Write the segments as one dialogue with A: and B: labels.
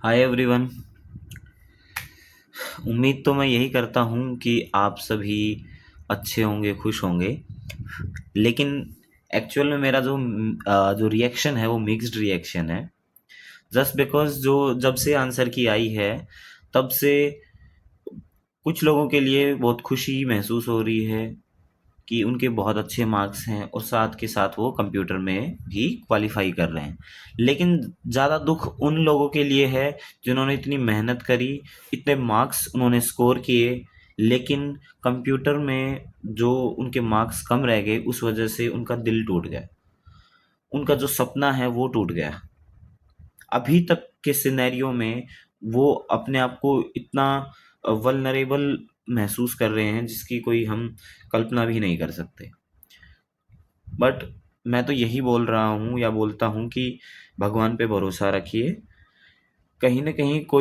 A: Hi everyone. उम्मीद तो मैं यही करता हूँ कि आप सभी अच्छे होंगे, खुश होंगे। लेकिन एक्चुअल में मेरा जो रिएक्शन है वो मिक्स्ड रिएक्शन है। जस्ट बिकॉज जो जब से आंसर की आई है तब से कुछ लोगों के लिए बहुत खुशी महसूस हो रही है कि उनके बहुत अच्छे मार्क्स हैं और साथ के साथ वो कंप्यूटर में भी क्वालिफाई कर रहे हैं। लेकिन ज़्यादा दुख उन लोगों के लिए है जिन्होंने इतनी मेहनत करी, इतने मार्क्स उन्होंने स्कोर किए, लेकिन कंप्यूटर में जो उनके मार्क्स कम रह गए उस वजह से उनका दिल टूट गया, उनका जो सपना है वो टूट गया। अभी तक के सिनेरियो में वो अपने आप को इतना वल्नरेबल महसूस कर रहे हैं जिसकी कोई हम कल्पना भी नहीं कर सकते। बट मैं तो यही बोल रहा हूँ या बोलता हूँ कि भगवान पे भरोसा रखिए, कहीं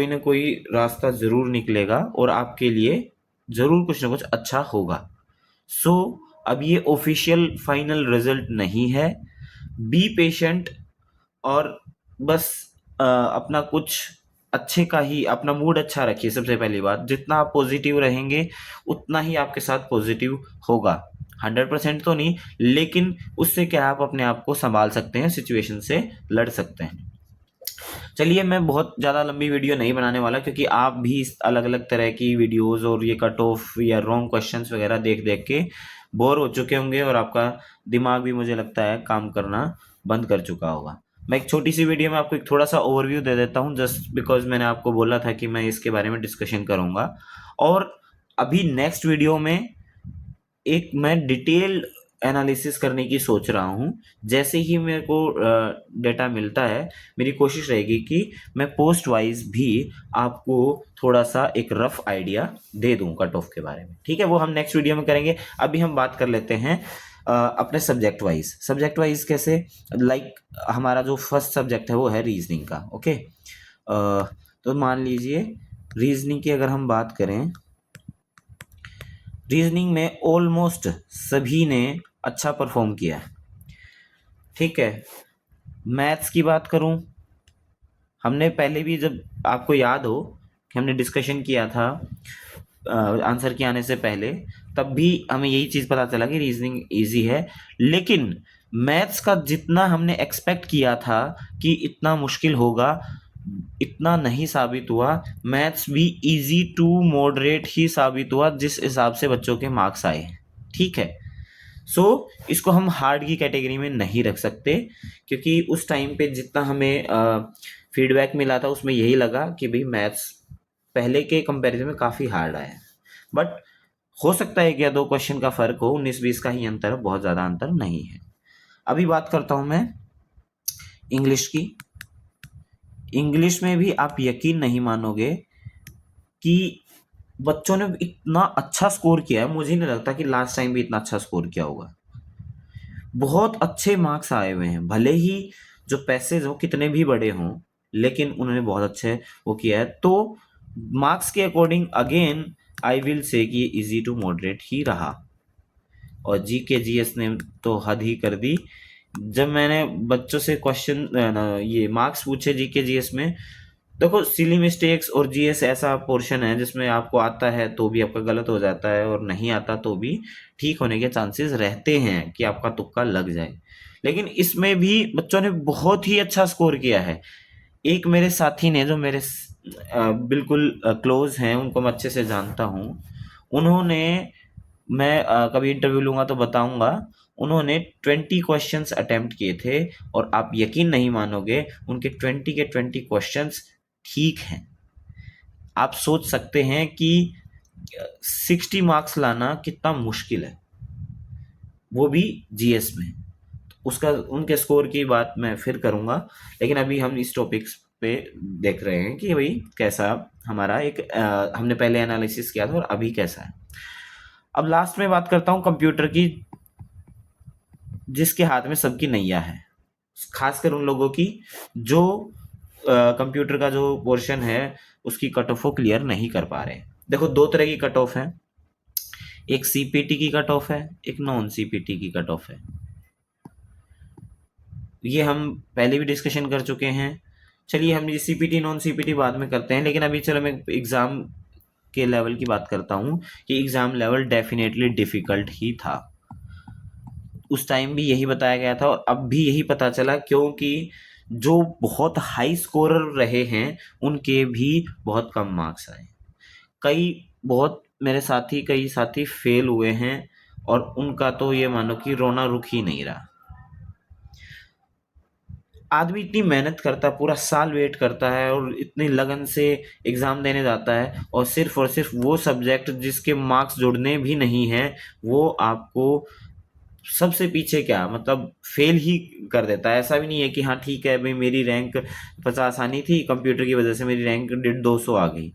A: ना कोई रास्ता ज़रूर निकलेगा और आपके लिए ज़रूर कुछ ना कुछ अच्छा होगा। सो अब ये ऑफिशियल फाइनल रिजल्ट नहीं है। बी पेशेंट और बस अपना कुछ अच्छे का ही अपना मूड अच्छा रखिए। सबसे पहली बात, जितना आप पॉजिटिव रहेंगे उतना ही आपके साथ पॉजिटिव होगा। 100% तो नहीं, लेकिन उससे क्या आप अपने आप को संभाल सकते हैं, सिचुएशन से लड़ सकते हैं। चलिए, मैं बहुत ज़्यादा लंबी वीडियो नहीं बनाने वाला क्योंकि आप भी इस अलग अलग तरह की वीडियोस और ये कट ऑफ या रॉन्ग क्वेश्चंस वगैरह देख देख के बोर हो चुके होंगे और आपका दिमाग भी मुझे लगता है काम करना बंद कर चुका होगा। मैं एक छोटी सी वीडियो में आपको एक थोड़ा सा ओवरव्यू दे देता हूँ, जस्ट बिकॉज मैंने आपको बोला था कि मैं इसके बारे में डिस्कशन करूँगा। और अभी नेक्स्ट वीडियो में एक मैं डिटेल एनालिसिस करने की सोच रहा हूँ। जैसे ही मेरे को डेटा मिलता है, मेरी कोशिश रहेगी कि मैं पोस्ट वाइज भी आपको थोड़ा सा एक रफ आइडिया दे दूँ कट ऑफ के बारे में। ठीक है, वो हम नेक्स्ट वीडियो में करेंगे। अभी हम बात कर लेते हैं अपने सब्जेक्ट वाइज कैसे। लाइक हमारा जो फर्स्ट सब्जेक्ट है वो है रीजनिंग का। ओके, तो मान लीजिए रीजनिंग की अगर हम बात करें, रीजनिंग में ऑलमोस्ट सभी ने अच्छा परफॉर्म किया है। ठीक है, मैथ्स की बात करूं, हमने पहले भी, जब आपको याद हो कि हमने डिस्कशन किया था आंसर के आने से पहले, तब भी हमें यही चीज़ पता चला कि रीजनिंग इजी है। लेकिन मैथ्स का जितना हमने एक्सपेक्ट किया था कि इतना मुश्किल होगा, इतना नहीं साबित हुआ। मैथ्स भी इजी टू मॉडरेट ही साबित हुआ जिस हिसाब से बच्चों के मार्क्स आए। ठीक है, सो इसको हम हार्ड की कैटेगरी में नहीं रख सकते क्योंकि उस टाइम पे जितना हमें फीडबैक मिला था उसमें यही लगा कि भाई मैथ्स पहले के कंपैरिजन में काफ़ी हार्ड आया है। बट हो सकता है कि 2 क्वेश्चन का फर्क हो, 19-20 का ही अंतर है, बहुत ज़्यादा अंतर नहीं है। अभी बात करता हूँ मैं इंग्लिश की। इंग्लिश में भी आप यकीन नहीं मानोगे कि बच्चों ने इतना अच्छा स्कोर किया है। मुझे नहीं लगता कि लास्ट टाइम भी इतना अच्छा स्कोर किया होगा। बहुत अच्छे मार्क्स आए हुए हैं, भले ही जो पैसेज हो कितने भी बड़े हों, लेकिन उन्होंने बहुत अच्छे वो किया है। तो मार्क्स के according again I will say कि इजी टू मॉडरेट ही रहा। और जी के जी एस ने तो हद ही कर दी। जब मैंने बच्चों से क्वेश्चन ये मार्क्स पूछे जी के जी एस में, देखो सिली मिस्टेक्स और जीएस ऐसा पोर्शन है जिसमें आपको आता है तो भी आपका गलत हो जाता है और नहीं आता तो भी ठीक होने के चांसेस रहते हैं कि आपका तुक्का लग जाए। लेकिन इसमें भी बच्चों ने बहुत ही अच्छा स्कोर किया है। एक मेरे साथी ने, जो मेरे बिल्कुल क्लोज हैं, उनको मैं अच्छे से जानता हूँ, उन्होंने, मैं कभी इंटरव्यू लूंगा तो बताऊंगा, उन्होंने 20 क्वेश्चंस अटेम्प्ट किए थे और आप यकीन नहीं मानोगे उनके 20 के 20 क्वेश्चंस ठीक हैं। आप सोच सकते हैं कि 60 मार्क्स लाना कितना मुश्किल है, वो भी जीएस में। उसका उनके स्कोर की बात मैं फिर करूंगा, लेकिन अभी हम इस टॉपिक्स पे देख रहे हैं कि भाई कैसा हमारा एक हमने पहले एनालिसिस किया था और अभी कैसा है। अब लास्ट में बात करता हूँ कंप्यूटर की, जिसके हाथ में सबकी नैया है, खासकर उन लोगों की जो कंप्यूटर का जो पोर्शन है उसकी कट ऑफ को क्लियर नहीं कर पा रहे। देखो, 2 तरह की कट ऑफ है, एक सीपीटी की कट ऑफ है, एक नॉन सीपीटी की कट ऑफ है। ये हम पहले भी डिस्कशन कर चुके हैं। चलिए हम ये सीपीटी नॉन सीपीटी बाद में करते हैं, लेकिन अभी चलो मैं एग्जाम के लेवल की बात करता हूँ कि एग्जाम लेवल डेफिनेटली डिफिकल्ट ही था। उस टाइम भी यही बताया गया था और अब भी यही पता चला, क्योंकि जो बहुत हाई स्कोरर रहे हैं उनके भी बहुत कम मार्क्स आए। कई साथी फेल हुए हैं और उनका तो ये मानो कि रोना रुक ही नहीं रहा। आदमी इतनी मेहनत करता है, पूरा साल वेट करता है और इतनी लगन से एग्जाम देने जाता है, और सिर्फ वो सब्जेक्ट जिसके मार्क्स जुड़ने भी नहीं है वो आपको सबसे पीछे क्या मतलब फेल ही कर देता है। ऐसा भी नहीं है कि हाँ ठीक है भाई मेरी रैंक 50 आनी थी, कंप्यूटर की वजह से मेरी रैंक 150 आ गई।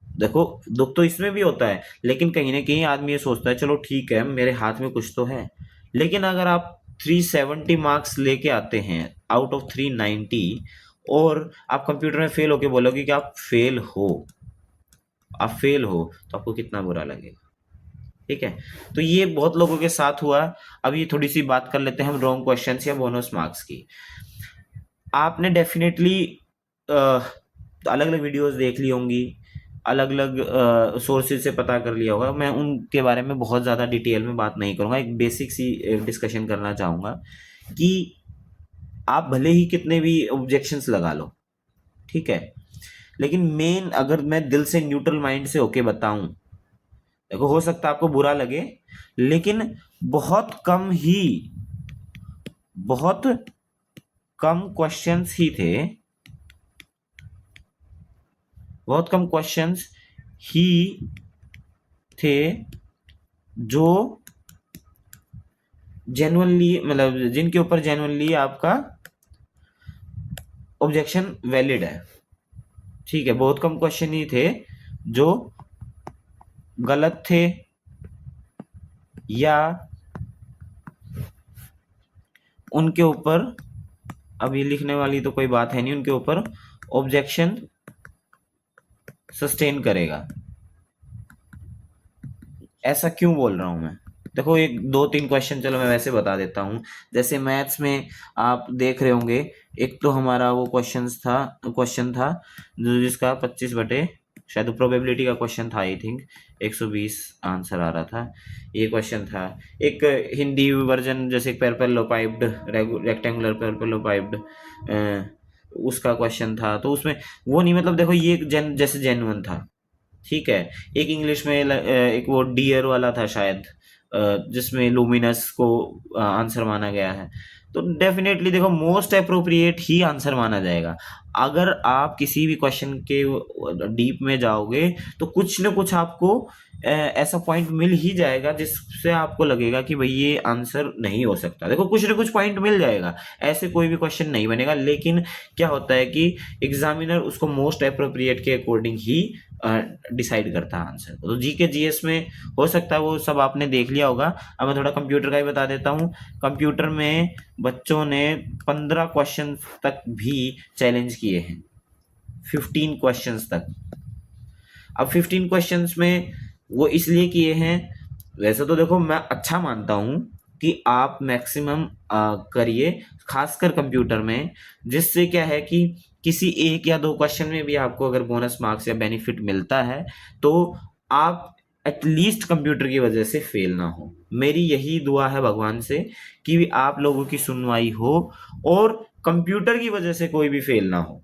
A: देखो दुख तो इसमें भी होता है, लेकिन कहीं ना कहीं आदमी ये सोचता है चलो ठीक है मेरे हाथ में कुछ तो है। लेकिन अगर आप 370 मार्क्स लेके आते हैं आउट ऑफ 390 और आप कंप्यूटर में फेल होके बोलोगे कि आप फेल हो, तो आपको कितना बुरा लगेगा। ठीक है, तो ये बहुत लोगों के साथ हुआ। अब ये थोड़ी सी बात कर लेते हैं हम रॉन्ग क्वेश्चंस या बोनस मार्क्स की। आपने डेफिनेटली अलग अलग वीडियोस देख ली होंगी, अलग अलग सोर्सेज से पता कर लिया होगा। मैं उनके बारे में बहुत ज़्यादा डिटेल में बात नहीं करूँगा, एक बेसिक सी डिस्कशन करना चाहूँगा कि आप भले ही कितने भी ऑब्जेक्शंस लगा लो, ठीक है, लेकिन मेन अगर मैं दिल से न्यूट्रल माइंड से होके बताऊं, देखो हो सकता है आपको बुरा लगे, लेकिन बहुत कम क्वेश्चंस ही थे, बहुत कम क्वेश्चंस ही थे जो जेन्युइनली मतलब जिनके ऊपर जेन्युइनली आपका ऑब्जेक्शन वैलिड है। ठीक है, बहुत कम क्वेश्चन ही थे जो गलत थे या उनके ऊपर, अब ये लिखने वाली तो कोई बात है नहीं, उनके ऊपर ऑब्जेक्शन सस्टेन करेगा। ऐसा क्यों बोल रहा हूं मैं, देखो एक दो तीन क्वेश्चन चलो मैं वैसे बता देता हूं। जैसे मैथ्स में आप देख रहे होंगे, एक तो हमारा वो क्वेश्चन था जिसका 25 बटे शायद प्रोबेबिलिटी का क्वेश्चन था, आई थिंक 120 आंसर आ रहा था। ये क्वेश्चन था। एक हिंदी वर्जन जैसे पैरपेलोपाइप्ड रेक्टेंगुलर पैरपेलोपाइप्ड उसका क्वेश्चन था, तो उसमें वो नहीं, मतलब देखो ये जैसे जेन्युइन था। ठीक है, एक इंग्लिश में एक वो डियर वाला था शायद, जिसमें लुमिनस को आंसर माना गया है। तो डेफिनेटली देखो मोस्ट अप्रोप्रिएट ही आंसर माना जाएगा। अगर आप किसी भी क्वेश्चन के डीप में जाओगे तो कुछ न कुछ आपको ऐसा पॉइंट मिल ही जाएगा जिससे आपको लगेगा कि भाई ये आंसर नहीं हो सकता। देखो कुछ न कुछ पॉइंट मिल जाएगा, ऐसे कोई भी क्वेश्चन नहीं बनेगा। लेकिन क्या होता है कि एग्जामिनर उसको मोस्ट अप्रोप्रिएट के अकॉर्डिंग ही डिसाइड करता है आंसर को। तो जीके जीएस में हो सकता है वो सब आपने देख लिया होगा। अब मैं थोड़ा कंप्यूटर का ही बता देता हूँ। कंप्यूटर में बच्चों ने 15 क्वेश्चन तक भी चैलेंज किए हैं, 15 क्वेश्चंस तक। अब 15 क्वेश्चंस में वो इसलिए किए हैं, वैसे तो देखो मैं अच्छा मानता हूं कि आप मैक्सिमम करिए, खासकर कंप्यूटर में, जिससे क्या है कि किसी एक या दो क्वेश्चन में भी आपको अगर बोनस मार्क्स या बेनिफिट मिलता है तो आप एटलीस्ट कंप्यूटर की वजह से फेल ना हो। मेरी यही दुआ है भगवान से कि आप लोगों की सुनवाई हो और कंप्यूटर की वजह से कोई भी फेल ना हो।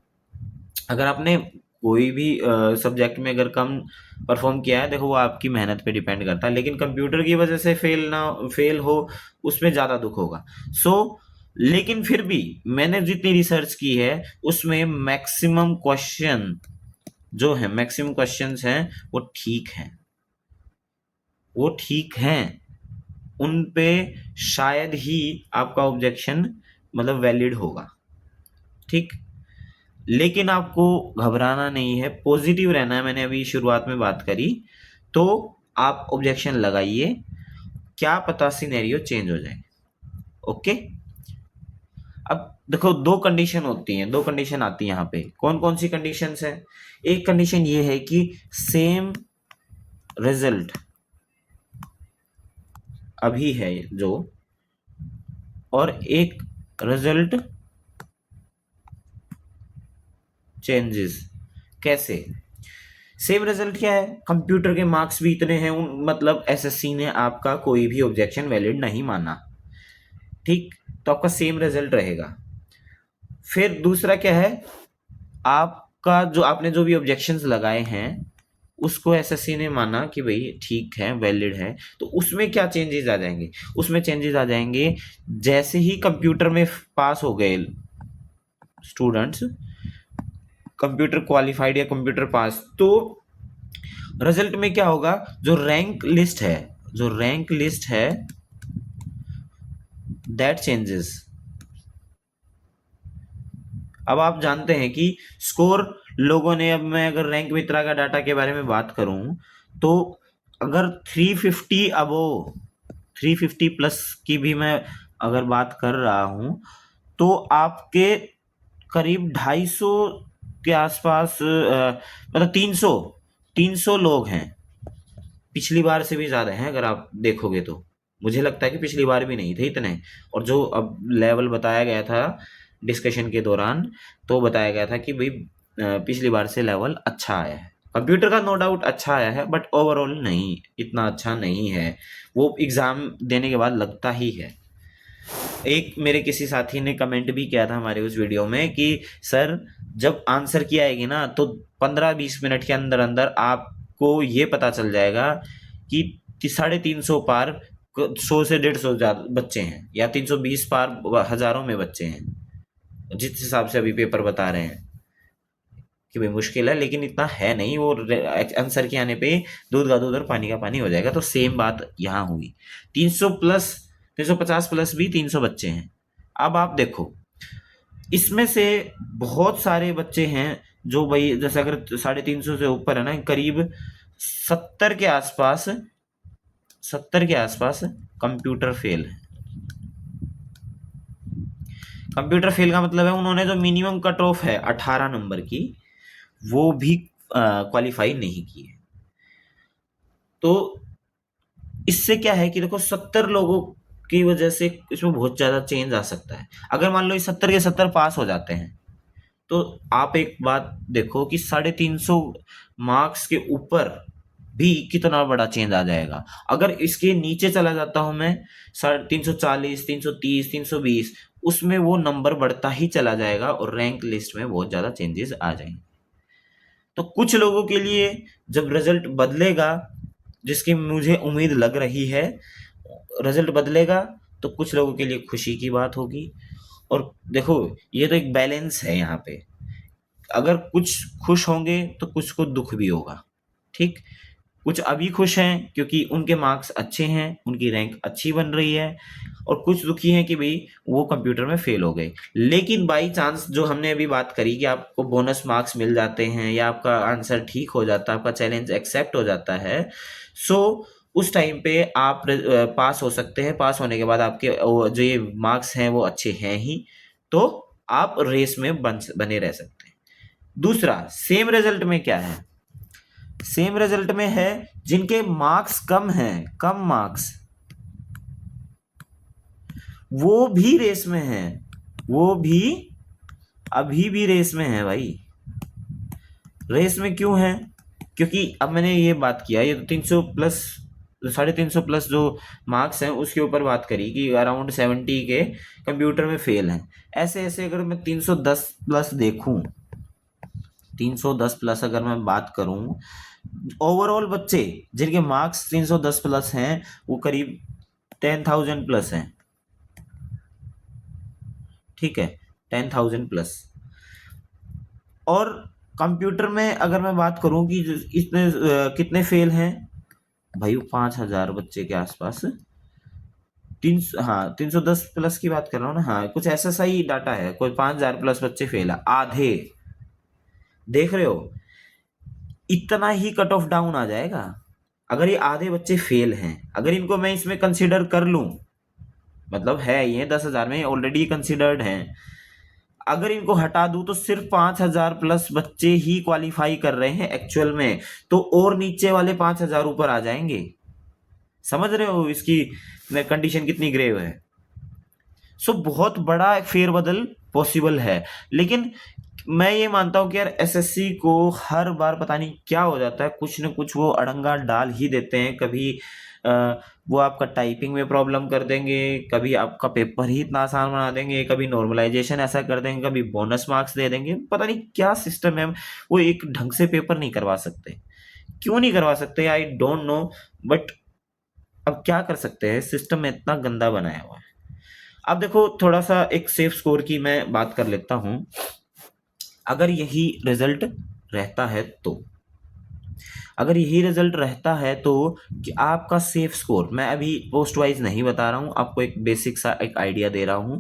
A: अगर आपने कोई भी सब्जेक्ट में अगर कम परफॉर्म किया है, देखो वो आपकी मेहनत पे डिपेंड करता है, लेकिन कंप्यूटर की वजह से फेल हो उसमें ज़्यादा दुख होगा। लेकिन फिर भी मैंने जितनी रिसर्च की है उसमें मैक्सिमम क्वेश्चंस हैं वो ठीक हैं, उन पे शायद ही आपका ऑब्जेक्शन मतलब वैलिड होगा। ठीक, लेकिन आपको घबराना नहीं है, पॉजिटिव रहना है। मैंने अभी शुरुआत में बात करी, तो आप ऑब्जेक्शन लगाइए, क्या पता सिनेरियो चेंज हो जाए। ओके, अब देखो दो कंडीशन आती है यहाँ पे। कौन कौन सी कंडीशंस है? एक कंडीशन ये है कि सेम रिजल्ट अभी है जो, और एक रिजल्ट चेंजेस कैसे? सेम रिजल्ट क्या है, कंप्यूटर के मार्क्स भी इतने हैं, मतलब एसएससी ने आपका कोई भी ऑब्जेक्शन वैलिड नहीं माना, ठीक, तो आपका सेम रिजल्ट रहेगा। फिर दूसरा क्या है, आपका जो आपने जो भी ऑब्जेक्शंस लगाए हैं उसको एसएससी ने माना कि भाई ठीक है, वैलिड है, तो उसमें क्या चेंजेस आ जाएंगे? उसमें चेंजेस आ जाएंगे, जैसे ही कंप्यूटर में पास हो गए स्टूडेंट्स, कंप्यूटर क्वालिफाइड या कंप्यूटर पास, तो रिजल्ट में क्या होगा, जो रैंक लिस्ट है, जो रैंक लिस्ट है दैट चेंजेस। अब आप जानते हैं कि स्कोर लोगों ने, अब मैं अगर रैंक मित्रा का डाटा के बारे में बात करूं तो अगर 350 अबोव 350 प्लस की भी मैं अगर बात कर रहा हूं तो आपके करीब 250 के आसपास, मतलब 300 लोग हैं, पिछली बार से भी ज्यादा हैं अगर आप देखोगे तो। मुझे लगता है कि पिछली बार भी नहीं थे इतने, और जो अब लेवल बताया गया था डिस्कशन के दौरान, तो बताया गया था कि भाई पिछली बार से लेवल अच्छा आया है। कंप्यूटर का नो डाउट अच्छा आया है, बट ओवरऑल नहीं, इतना अच्छा नहीं है, वो एग्जाम देने के बाद लगता ही है। एक मेरे किसी साथी ने कमेंट भी किया था हमारे उस वीडियो में कि सर जब आंसर की आएगी ना तो 15-20 मिनट के अंदर अंदर आपको ये पता चल जाएगा कि 350 पार 100 से 150 बच्चे हैं, या 320 पार हजारों में बच्चे हैं, जिस हिसाब से अभी पेपर बता रहे हैं कि भाई मुश्किल है, लेकिन इतना है नहीं, वो आंसर के आने पे दूध का दूध और पानी का पानी हो जाएगा। तो सेम बात यहाँ हुई, 300 प्लस 350 प्लस भी 300 बच्चे हैं। अब आप देखो इसमें से बहुत सारे बच्चे हैं जो भाई, जैसे अगर 350 से ऊपर है ना, करीब 70 के आसपास, 70 के आसपास कंप्यूटर फेल है। कंप्यूटर फेल का मतलब है उन्होंने जो मिनिमम कट ऑफ है 18 नंबर की, वो भी क्वालिफाई नहीं की है। तो इससे क्या है कि देखो 70 लोगों की वजह से इसमें बहुत ज्यादा चेंज आ सकता है। अगर मान लो ये 70 के 70 पास हो जाते हैं तो आप एक बात देखो कि 350 मार्क्स के ऊपर भी कितना बड़ा चेंज आ जाएगा। अगर इसके नीचे चला जाता हूं मैं 340, 330, 320, उसमें वो नंबर बढ़ता ही चला जाएगा और रैंक लिस्ट में बहुत ज्यादा चेंजेस आ जाएंगे। तो कुछ लोगों के लिए जब रिजल्ट बदलेगा, जिसकी मुझे उम्मीद लग रही है, रिजल्ट बदलेगा तो कुछ लोगों के लिए खुशी की बात होगी। और देखो ये तो एक बैलेंस है यहाँ पे, अगर कुछ खुश होंगे तो कुछ को दुख भी होगा, ठीक। कुछ अभी खुश हैं क्योंकि उनके मार्क्स अच्छे हैं, उनकी रैंक अच्छी बन रही है, और कुछ दुखी हैं कि भाई वो कंप्यूटर में फेल हो गए। लेकिन बाई चांस जो हमने अभी बात करी कि आपको बोनस मार्क्स मिल जाते हैं या आपका आंसर ठीक हो जाता है, आपका चैलेंज एक्सेप्ट हो जाता है, सो उस टाइम पे आप पास हो सकते हैं। पास होने के बाद आपके जो ये मार्क्स हैं वो अच्छे हैं ही, तो आप रेस में बने रह सकते हैं। दूसरा, सेम रिजल्ट में क्या है, सेम रिजल्ट में है जिनके मार्क्स कम हैं, कम मार्क्स, वो भी रेस में है, वो भी अभी भी रेस में है भाई। रेस में क्यों है? क्योंकि अब मैंने ये बात किया, ये तो 300 प्लस 350 प्लस जो मार्क्स हैं उसके ऊपर बात करी कि अराउंड 70 के कंप्यूटर में फेल हैं। ऐसे ऐसे अगर मैं 310 प्लस देखूं, 310 प्लस अगर मैं बात करूं, ओवरऑल बच्चे जिनके मार्क्स 310 प्लस हैं वो करीब 10,000 प्लस हैं, ठीक है, 10,000 प्लस। और कंप्यूटर में अगर मैं बात करूं कि इतने कितने फेल हैं भाई, 5,000 बच्चे के आसपास, 310 प्लस की बात कर रहा हूँ ना, हाँ कुछ ऐसा सही डाटा है, कोई 5,000 प्लस बच्चे फेल है, आधे, देख रहे हो, इतना ही कट ऑफ डाउन आ जाएगा अगर ये आधे बच्चे फेल हैं। अगर इनको मैं इसमें कंसिडर कर लूं, मतलब है ये 10,000 में ऑलरेडी कंसिडर्ड हैं, अगर इनको हटा दूं तो सिर्फ 5,000 प्लस बच्चे ही क्वालिफाई कर रहे हैं एक्चुअल में, तो और नीचे वाले 5,000 ऊपर आ जाएंगे। समझ रहे हो इसकी कंडीशन कितनी ग्रेव है? सो बहुत बड़ा फेरबदल पॉसिबल है। लेकिन मैं ये मानता हूँ कि यार एसएससी को हर बार पता नहीं क्या हो जाता है, कुछ न कुछ वो अड़ंगा डाल ही देते हैं। कभी वो आपका टाइपिंग में प्रॉब्लम कर देंगे, कभी आपका पेपर ही इतना आसान बना देंगे, कभी नॉर्मलाइजेशन ऐसा कर देंगे, कभी बोनस मार्क्स दे देंगे, पता नहीं क्या सिस्टम है। वो एक ढंग से पेपर नहीं करवा सकते। क्यों नहीं करवा सकते, आई डोंट नो। बट अब क्या कर सकते हैं, सिस्टम में इतना गंदा बनाया हुआ है। अब देखो, थोड़ा सा एक सेफ स्कोर की मैं बात कर लेता हूं। अगर यही रिजल्ट रहता है तो अगर यही रिजल्ट रहता है तो कि आपका सेफ स्कोर, मैं अभी पोस्ट वाइज नहीं बता रहा हूं, आपको एक बेसिक सा एक आइडिया दे रहा हूं।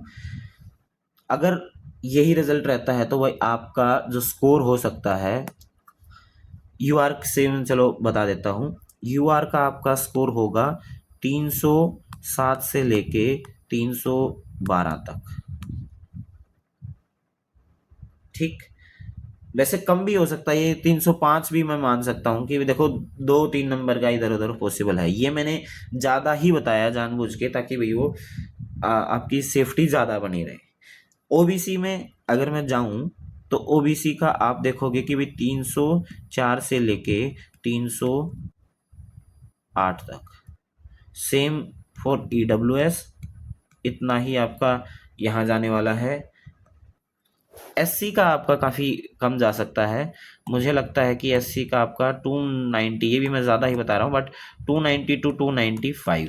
A: अगर यही रिजल्ट रहता है तो वही आपका जो स्कोर हो सकता है, यूआर से चलो बता देता हूं। यूआर का आपका स्कोर होगा 307 से लेके 312 तक। ठीक, वैसे कम भी हो सकता है, ये 305 भी मैं मान सकता हूँ कि देखो 2-3 नंबर का इधर उधर पॉसिबल है। ये मैंने ज़्यादा ही बताया जानबूझ के, ताकि भाई वो आपकी सेफ्टी ज़्यादा बनी रहे। ओबीसी में अगर मैं जाऊं तो ओबीसी का आप देखोगे कि भाई 304 से लेके 308 तक। सेम फॉर ईडब्ल्यूएस, इतना ही आपका यहाँ जाने वाला है। एससी का आपका काफ़ी कम जा सकता है। मुझे लगता है कि एससी का आपका 290, ये भी मैं ज़्यादा ही बता रहा हूँ, बट 290 टू 295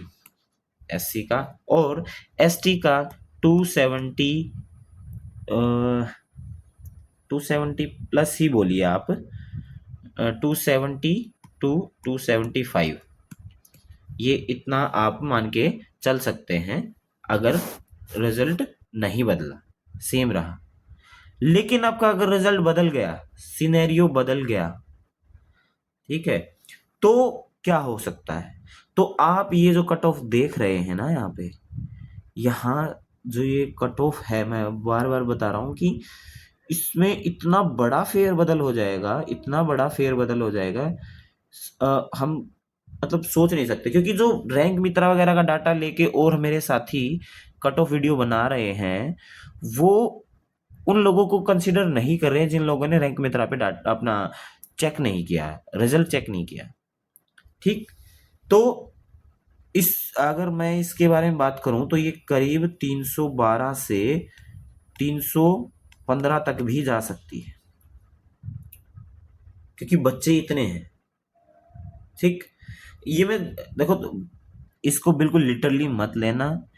A: एससी का। और एसटी का 270, 270 प्लस ही बोलिए आप, 270 टू 275, ये इतना आप मान के चल सकते हैं अगर रिजल्ट नहीं बदला, सेम रहा। लेकिन आपका अगर रिजल्ट बदल गया, सिनेरियो बदल गया, ठीक है, तो क्या हो सकता है? तो आप ये जो कट ऑफ देख रहे हैं ना यहाँ पे, यहाँ जो ये कट ऑफ है, मैं बार बार बता रहा हूँ कि इसमें इतना बड़ा फेरबदल हो जाएगा, इतना बड़ा फेरबदल हो जाएगा, हम मतलब सोच नहीं सकते। क्योंकि जो रैंक मित्रा वगैरह का डाटा लेके और मेरे साथी कट ऑफ वीडियो बना रहे हैं, वो उन लोगों को कंसिडर नहीं कर रहे हैं जिन लोगों ने रैंक मित्रा पे डाटा अपना चेक नहीं किया, रिजल्ट चेक नहीं किया। ठीक, तो इस अगर मैं इसके बारे में बात करूं तो ये करीब 312 से 315 तक भी जा सकती है, क्योंकि बच्चे इतने हैं। ठीक, ये मैं देखो, इसको बिल्कुल लिटरली मत लेना,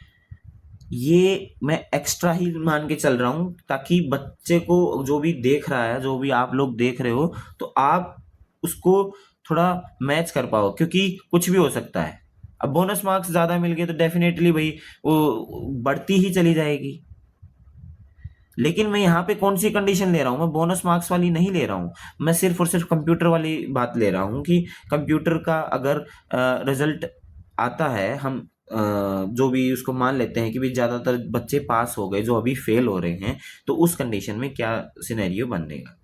A: ये मैं एक्स्ट्रा ही मान के चल रहा हूं, ताकि बच्चे को जो भी देख रहा है, जो भी आप लोग देख रहे हो, तो आप उसको थोड़ा मैच कर पाओ, क्योंकि कुछ भी हो सकता है। अब बोनस मार्क्स ज्यादा मिल गए तो डेफिनेटली भाई वो बढ़ती ही चली जाएगी। लेकिन मैं यहाँ पे कौन सी कंडीशन ले रहा हूँ, मैं बोनस मार्क्स वाली नहीं ले रहा हूँ, मैं सिर्फ और सिर्फ कंप्यूटर वाली बात ले रहा हूँ कि कंप्यूटर का अगर रिजल्ट आता है, हम जो भी उसको मान लेते हैं कि भी ज़्यादातर बच्चे पास हो गए जो अभी फेल हो रहे हैं, तो उस कंडीशन में क्या सिनेरियो बनेगा,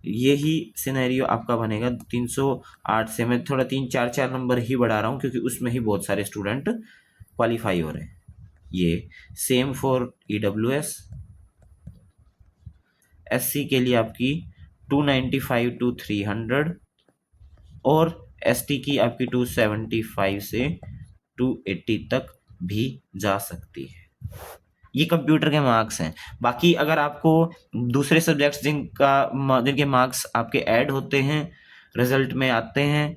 A: यही सिनेरियो आपका बनेगा 308 से। मैं थोड़ा 3-4 नंबर ही बढ़ा रहा हूँ, क्योंकि उसमें ही बहुत सारे स्टूडेंट क्वालिफाई हो रहे हैं। ये सेम फॉर ईडब्ल्यूएस, एससी के लिए आपकी 295 टू 300, और एसटी की आपकी 275 से 280 तक भी जा सकती है। ये कंप्यूटर के मार्क्स हैं। बाकी अगर आपको दूसरे सब्जेक्ट्स जिनके मार्क्स आपके ऐड होते हैं, रिजल्ट में आते हैं,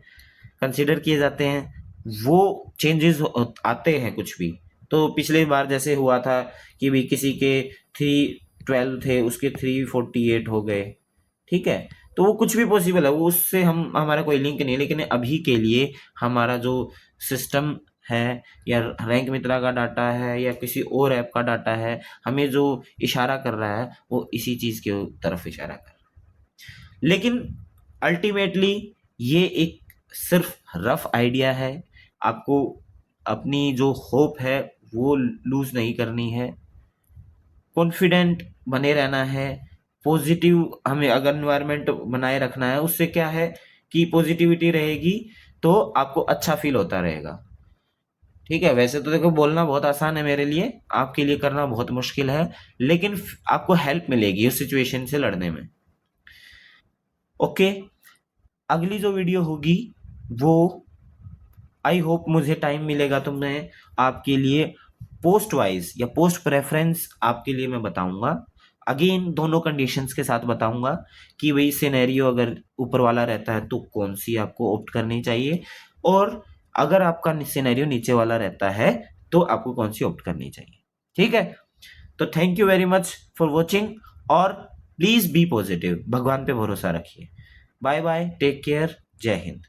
A: कंसिडर किए जाते हैं, वो चेंजेस आते हैं कुछ भी। तो पिछले बार जैसे हुआ था कि भी किसी के 312 थे, उसके 348 हो गए, ठीक है, तो वो कुछ भी पॉसिबल है, वो उससे हमारा कोई लिंक नहीं है। लेकिन अभी के लिए हमारा जो सिस्टम है, या रैंक मित्रा का डाटा है, या किसी और ऐप का डाटा है, हमें जो इशारा कर रहा है वो इसी चीज के तरफ इशारा कर रहा है। लेकिन अल्टीमेटली ये एक सिर्फ रफ आइडिया है। आपको अपनी जो होप है वो लूज नहीं करनी है, कॉन्फिडेंट बने रहना है, पॉजिटिव हमें अगर एनवायरनमेंट बनाए रखना है। उससे क्या है कि पॉजिटिविटी रहेगी तो आपको अच्छा फील होता रहेगा। ठीक है, वैसे तो देखो बोलना बहुत आसान है मेरे लिए, आपके लिए करना बहुत मुश्किल है, लेकिन आपको हेल्प मिलेगी उस सिचुएशन से लड़ने में। ओके, अगली जो वीडियो होगी वो, आई होप मुझे टाइम मिलेगा तो मैं आपके लिए पोस्ट वाइज या पोस्ट प्रेफरेंस आपके लिए मैं बताऊंगा। अगेन दोनों कंडीशंस के साथ बताऊंगा कि वही सिनेरियो अगर ऊपर वाला रहता है तो कौन सी आपको ऑप्ट करनी चाहिए, और अगर आपका सिनेरियो नीचे वाला रहता है तो आपको कौन सी ऑप्ट करनी चाहिए। ठीक है, तो thank you very much for watching, और प्लीज बी पॉजिटिव, भगवान पे भरोसा रखिए। बाय बाय, टेक केयर, जय हिंद।